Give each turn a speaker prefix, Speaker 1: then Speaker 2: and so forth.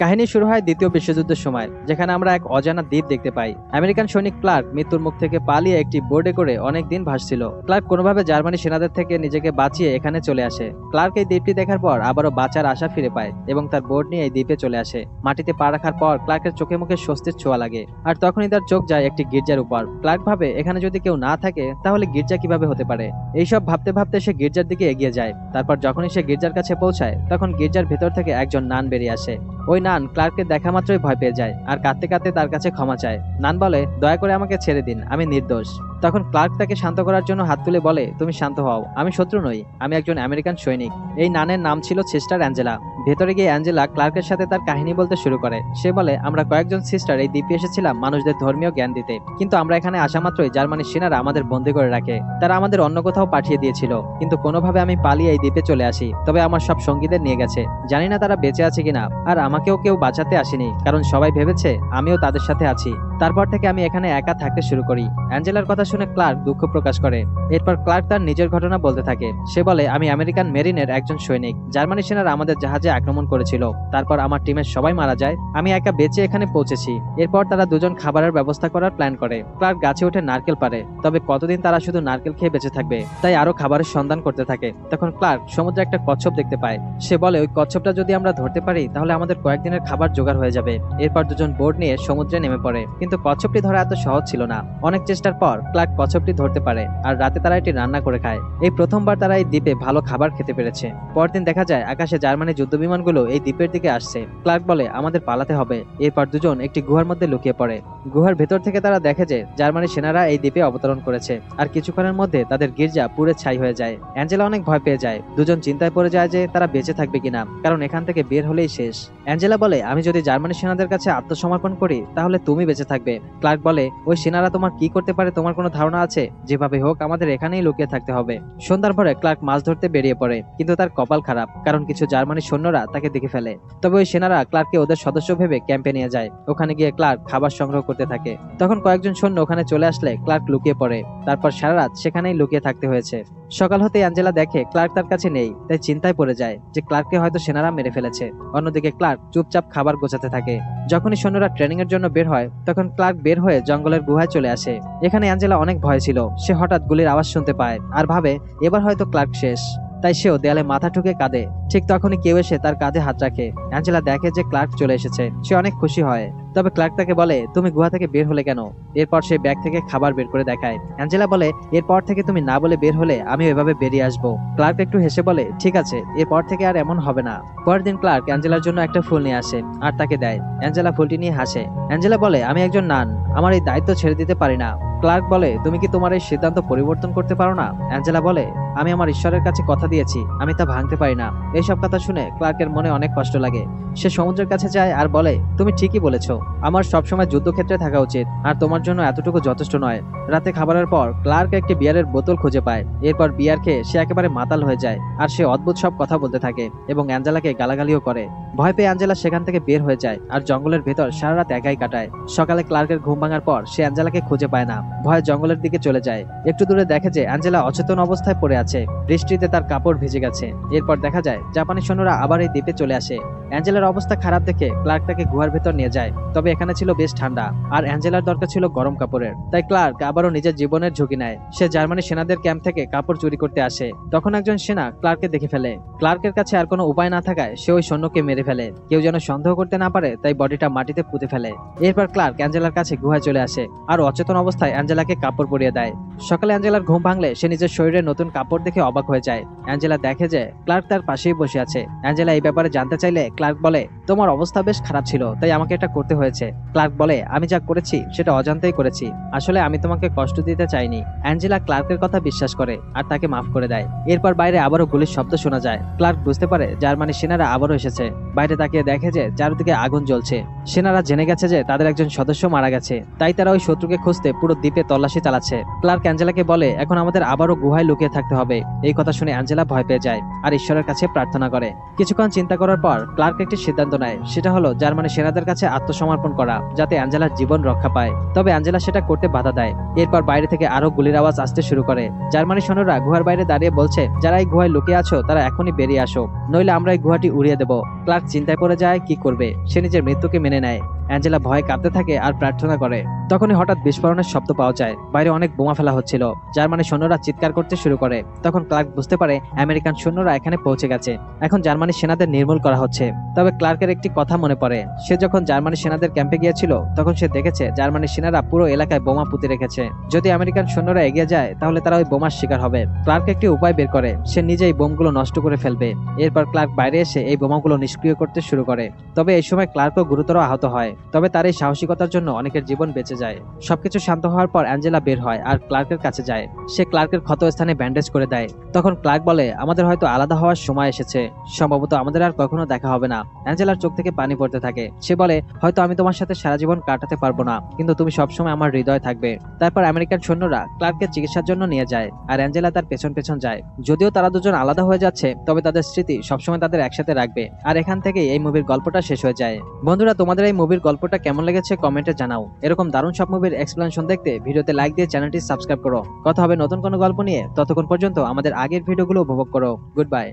Speaker 1: কাহিনী শুরু হয় দ্বিতীয় বিশ্বযুদ্ধের সময়, যেখানে আমরা এক অজানা দ্বীপ দেখতে পাই। আমেরিকান সৈনিক ক্লার্ক মৃত্যুর মুখ থেকে পালিয়ে একটি বোর্ডে করে অনেক দিন ভাসছিল। ক্লার্ক কোনোভাবে জার্মানি সেনাদের থেকে নিজেকে বাঁচিয়ে এখানে চলে আসে। ক্লার্ক এই দ্বীপটি দেখার পর আবারও বাঁচার আশা ফিরে পায় এবং তার বোর্ড নিয়ে এই দ্বীপে চলে আসে। মাটিতে পা রাখার পর ক্লার্কের চোখে মুখে স্বস্তির ছোঁয়া লাগে, আর তখনই তার চোখ যায় একটি গির্জার উপর। ক্লার্ক ভাবে এখানে যদি কেউ না থাকে তাহলে গির্জা কিভাবে হতে পারে। এইসব ভাবতে ভাবতে সে গির্জার দিকে এগিয়ে যায়। তারপর যখনই সে গির্জার কাছে পৌঁছায় তখন গির্জার ভেতর থেকে একজন নান বেরিয়ে আসে। ওই নান ক্লার্ককে দেখা মাত্রই ভয় পেয়ে যায় আর কাঁদতে কাঁদতে তার কাছে ক্ষমা চায়। নান বলে, দয়া করে আমাকে ছেড়ে দিন, আমি নির্দোষ। তখন ক্লার্ক তাকে শান্ত করার জন্য হাত তুলে বলে, তুমি শান্ত হও, আমি শত্রু নই, আমি একজন আমেরিকান সৈনিক। এই নানের নাম ছিল সিস্টার অ্যাঞ্জেলা। ভেতরে গিয়ে অ্যাঞ্জেলা ক্লার্কের সাথে তার কাহিনী বলতে শুরু করে। সে বলে, আমরা কয়েকজন সিস্টার এই দ্বীপে এসেছিলাম মানুষদের ধর্মীয় জ্ঞান দিতে, কিন্তু আমরা এখানে আসা মাত্রই জার্মানির সেনারা আমাদের বন্দী করে রাখে। তারা আমাদের অন্য কোথাও পাঠিয়ে দিয়েছিল, কিন্তু কোনোভাবে আমি পালিয়ে এই দ্বীপে চলে আসি। তবে আমার সব সঙ্গীদের নিয়ে গেছে, জানি না তারা বেঁচে আছে কিনা। আর আমাকেও কেউ বাঁচাতে আসেনি, কারণ সবাই ভেবেছে আমিও তাদের সাথে আছি। তারপর থেকে আমি এখানে একা থাকতে শুরু করি। অ্যাঞ্জেলার কথা শুনে ক্লার্ক দুঃখ প্রকাশ করে। এরপর ক্লার্ক তার নিজের ঘটনা বলতে থাকে। সে বলে, আমি আমেরিকান মেরিনের একজন সৈনিক। জার্মানি সেনারা আমাদের জাহাজে আক্রমণ করেছিল, তারপর আমার টিমের সবাই মারা যায়, আমি একা বেঁচে এখানে পৌঁছেছি। এরপর তারা দুজন খাবারের ব্যবস্থা করার প্ল্যান করে। ক্লার্ক গাছে উঠে নারকেল পারে, তবে কতদিন তারা শুধু নারকেল খেয়ে বেঁচে থাকবে, তাই আরো খাবারের সন্ধান করতে থাকে। তখন ক্লার্ক সমুদ্রে একটা কচ্ছপ দেখতে পায়। সে বলে, ওই কচ্ছপটা যদি আমরা ধরতে পারি তাহলে আমাদের কয়েকদিনের খাবার জোগাড় হয়ে যাবে। এরপর দুজন বোর্ড নিয়ে সমুদ্রে নেমে পড়ে, কিন্তু কচ্ছপটি ধরা এত সহজ ছিল না। অনেক চেষ্টার পর ক্লার্ক কচ্ছপটি ধরতে পারে, আর রাতে তারা এটি রান্না করে খায়। এই প্রথমবার তারা এই দ্বীপে ভালো খাবার খেতে পেরেছে। পরদিন দেখা যায় আকাশে জার্মানি যুদ্ধ বিমানগুলো এই দ্বীপের দিকে আসছে। ক্লার্ক বলে, আমাদের পালাতে হবে। এরপর দুজন একটি গুহার মধ্যে লুকিয়ে পড়ে। গুহার ভেতর থেকে তারা দেখে যে জার্মানি সেনারা এই দ্বীপে অবতরণ করেছে, আর কিছুক্ষণের মধ্যে তাদের গির্জা পুড়ে ছাই হয়ে যায়। অ্যাঞ্জেলা অনেক ভয় পেয়ে যায়। দুজন চিন্তায় পড়ে যায় যে তারা বেঁচে থাকবে কিনা, কারণ এখান থেকে বের হলেই শেষ। অ্যাঞ্জেলা বলে, আমি যদি জার্মানি সেনাদের কাছে আত্মসমর্পণ করি তাহলে তুমি বেঁচে থাকবে। ক্লার্ক বলে, ওই সেনারা তোমার কি করতে পারে তোমার কোনো ধারণা আছে? যেভাবে হোক আমাদের এখানেই লুকিয়ে থাকতে হবে। সন্ধ্যার পরে ক্লার্ক মাছ ধরতে বেরিয়ে পড়ে, কিন্তু তার কপাল খারাপ, কারণ কিছু জার্মানি সৈন্যরা তাকে দেখে ফেলে। তবে ওই সেনারা ক্লার্ককে ওদের সদস্য ভেবে ক্যাম্পে নিয়ে যায়। ওখানে গিয়ে ক্লার্ক খাবার সংগ্রহ করতে থাকে। তখন কয়েকজন সৈন্য ওখানে চলে আসলে ক্লার্ক লুকিয়ে পড়ে। তারপর সারা রাত সেখানেই লুকিয়ে থাকতে হয়েছে। সকাল হতে অ্যাঞ্জেলা দেখে ক্লার্ক তার কাছে নেই, তাই চিন্তায় পড়ে যায় যে ক্লার্ককে হয়তো সেনারা মেরে ফেলেছে। অন্যদিকে ক্লার্ক চুপচাপ খাবার গোছাতে থাকে। যখনই সৈন্যরা ট্রেনিং এর জন্য বের হয় তখন ক্লার্ক বের হয়ে জঙ্গলের গুহায় চলে আসে। এখানে অ্যাঞ্জেলা অনেক ভয় ছিল। সে হঠাৎ গুলির আওয়াজ শুনতে পায় আর ভাবে এবার হয়তো ক্লার্ক শেষ, তাই সেও দেয়ালে মাথা ঠুকে কাঁদে। ঠিক তখনই কেউ এসে তার কাঁধে হাত রাখে। অ্যাঞ্জেলা দেখে যে ক্লার্ক চলে এসেছে। সে অনেক খুশি হয়। তবে ক্লার্ক তাকে বলে, তুমি গুহা থেকে বের হলে কেন? এরপর সে ব্যাগ থেকে খাবার বের করে দেখায়। অ্যাঞ্জেলা বলে, এরপর থেকে তুমি না বলে বের হলে আমি এভাবে বেরিয়ে আসবো। ক্লার্ক একটু হেসে বলে, ঠিক আছে, এরপর থেকে আর এমন হবে না। পরের দিন ক্লার্ক অ্যাঞ্জেলার জন্য একটা ফুল নিয়ে আসে আর তাকে দেয়। অ্যাঞ্জেলা ফুলটি নিয়ে হাসে। অ্যাঞ্জেলা বলে, আমি একজন নান, আমার এই দায়িত্ব ছেড়ে দিতে পারি না। ক্লার্ক বলে, তুমি কি তোমার এই সিদ্ধান্ত পরিবর্তন করতে পারো না? অ্যাঞ্জেলা বলে, আমি আমার ঈশ্বরের কাছে কথা দিয়েছি, আমি তা ভাঙতে পারি না। এইসব কথা শুনে ক্লার্কের মনে অনেক কষ্ট লাগে। সে সমুদ্রের কাছে যায় আর বলে, তুমি ঠিকই বলেছো, আমার সবসময় যুদ্ধক্ষেত্রে থাকা উচিত, আর তোমার জন্য এতটুকু যথেষ্ট নয়। রাতে খাবারের পর ক্লার্ক একটি বিয়ারের বোতল খুঁজে পায়। এরপর বিয়ার খেয়ে সে একেবারে মাতাল হয়ে যায়, আর সে অদ্ভুত সব কথা বলতে থাকে এবং অ্যাঞ্জেলাকে গালাগালিও করে। ভয় পেয়ে অ্যাঞ্জেলা সেখান থেকে বের হয়ে যায় আর জঙ্গলের ভেতর সারা রাত একাই কাটায়। সকালে ক্লার্কের ঘুম ভাঙার পর সে অ্যাঞ্জেলাকে খুঁজে পায় না। ভয়ে জঙ্গলের দিকে চলে যায়। একটু দূরে দেখে যে অ্যাঞ্জেলা অচেতন অবস্থায় পড়ে আছে। বৃষ্টিতে তার কাপড় ভিজে গেছে। এরপর দেখা যায় জাপানি সৈন্যরা আবার এই দ্বীপে চলে আসে। অ্যাঞ্জেলার অবস্থা খারাপ দেখে ক্লার্ক তাকে গুহার ভেতর নিয়ে যায়। তবে এখানে ছিল বেশ ঠান্ডা, আর অ্যাঞ্জেলার দরকার ছিল গরম কাপড়ের, তাই ক্লার্ক আবারও নিজের জীবনের ঝুঁকি নেয়। সে জার্মানি সেনাদের ক্যাম্প থেকে কাপড় চুরি করতে আসে। তখন একজন সেনা ক্লার্ককে দেখে ফেলে। ক্লার্কের কাছে আর কোনো উপায় না থাকায় সে ওই সৈন্যকে মেরে ফেলে। কেউ যেন সন্দেহ করতে না পারে, তাই বডিটা মাটিতে পুঁতে ফেলে। এরপর ক্লার্ক অ্যাঞ্জেলার কাছে গুহায় চলে আসে আর অচেতন অবস্থায় অ্যাঞ্জেলাকে কাপড় পরিয়ে দেয়। সকালে অ্যাঞ্জেলার ঘুম ভাঙলে সে নিজের শরীরে নতুন কাপড় দেখে অবাক হয়ে যায়। অ্যাঞ্জেলা দেখে যে ক্লার্ক তার পাশেই বসে আছে। অ্যাঞ্জেলা এই ব্যাপারে জানতে চাইলে ক্লার্ক বলে, তোমার অবস্থা বেশ খারাপ ছিল, তাই আমাকে এটা করতে হয়েছে। ক্লার্ক বলে, আমি যা করেছি সেটা অজান্তেই করেছি, আসলে আমি তোমাকে কষ্ট দিতে চাইনি। অ্যাঞ্জেলা ক্লার্কের কথা বিশ্বাস করে আর তাকে মাফ করে দেয়। এরপর বাইরে আবারও গুলির শব্দ শোনা যায়। ক্লার্ক বুঝতে পারে জার্মানি সেনারা আবারও এসেছে। বাইরে তাকিয়ে দেখে যে চারদিকে আগুন জ্বলছে। সেনারা জেনে গেছে যে তাদের একজন সদস্য মারা গেছে, তাই তারা ওই শত্রুকে খুঁজতে পুরো দ্বীপ দ্বীপে তল্লাশি চালাচ্ছে। ক্লার্ক অ্যাঞ্জেলাকে বলে এখন আমাদের আবারও গুহায় লুকিয়ে থাকতে হবে। এই কথা শুনে অ্যাঞ্জেলা ভয় পেয়ে যায় আর ঈশ্বরের কাছে প্রার্থনা করে। কিছুক্ষণ চিন্তা করার পর ক্লার্ক একটি সিদ্ধান্ত নেয়, সেটা হলো জার্মানি সেনাদের কাছে আত্মসমর্পণ করা, যাতে অ্যাঞ্জেলার জীবন রক্ষা পায়। তবে অ্যাঞ্জেলা সেটা করতে বাধা দেয়। এরপর বাইরে থেকে আরো গুলির আওয়াজ আসতে শুরু করে। জার্মানি সৈন্যরা গুহার বাইরে দাঁড়িয়ে বলছে, যারা এই গুহায় লুকিয়ে আছো তারা এখনই বেরিয়ে আসো, নইলে আমরা এই গুহাটি উড়িয়ে দেব। ক্লার্ক চিন্তায় পড়ে যায় কি করবে। সে নিজের মৃত্যুকে মেনে নেয়। অ্যাঞ্জেলা ভয়ে কাঁপতে থাকে আর প্রার্থনা করে। তখনই হঠাৎ বিস্ফোরণের শব্দ পাওয়া যায়। বাইরে অনেক বোমা ফেলা হচ্ছিল। জার্মানি সৈন্যরা চিৎকার করতে শুরু করে। তখন ক্লার্ক বুঝতে পারে আমেরিকান সৈন্যরা এখানে পৌঁছে গেছে। এখন জার্মানি সেনাদের নির্মূল করা হচ্ছে। তবে ক্লার্কের একটি কথা মনে পড়ে। সে যখন জার্মানি সেনাদের ক্যাম্পে গিয়েছিল তখন সে দেখেছে জার্মানির সেনারা পুরো এলাকায় বোমা পুঁতে রেখেছে। যদি আমেরিকান সৈন্যরা এগিয়ে যায় তাহলে তারা ওই বোমার শিকার হবে। ক্লার্ক একটি উপায় বের করে। সে নিজেই বোমগুলো নষ্ট করে ফেলবে। এরপর ক্লার্ক বাইরে এসে এই বোমাগুলো নিষ্ক্রিয় করতে শুরু করে। তবে এই সময় ক্লার্কও গুরুতর আহত হয়। তবে তার এই সাহসিকতার জন্য অনেকের জীবন বেঁচে যায়। সবকিছু শান্ত হওয়ার পর অ্যাঞ্জেলা বের হয় আর ক্লার্কের কাছে যায়। সে ক্লার্কের ক্ষত স্থানে ব্যান্ডেজ করে দেয়। তখন ক্লার্ক বলে, আমাদের হয়তো আলাদা হওয়ার সময় এসেছে, সম্ভবত আমাদের আর কখনো দেখা হবে না। অ্যাঞ্জেলার চোখ থেকে পানি পড়তে থাকে। সে বলে, হয়তো আমি তোমার সাথে সারা জীবন কাটাতে পারবো না, কিন্তু তুমি সবসময় আমার হৃদয়ে থাকবে। তারপর আমেরিকান সৈন্যরা ক্লার্ককে চিকিৎসার জন্য নিয়ে যায় আর অ্যাঞ্জেলা তার পেছন পেছন যায়। যদিও তারা দুজন আলাদা হয়ে যাচ্ছে, তবে তাদের স্মৃতি সবসময় তাদের একসাথে রাখবে। আর এখান থেকেই এই মুভির গল্পটা শেষ হয়ে যায়। বন্ধুরা, তোমাদের এই মুভির গল্পটা কেমন লেগেছে কমেন্টে জানাও। এরকম দারুণ সব মুভির এক্সপ্লেনেশন দেখতে ভিডিওতে লাইক দিয়ে চ্যানেলটি সাবস্ক্রাইব করো। কথা হবে নতুন কোনো গল্প নিয়ে। ততক্ষণ পর্যন্ত আমাদের আগের ভিডিওগুলো উপভোগ করো। Good bye.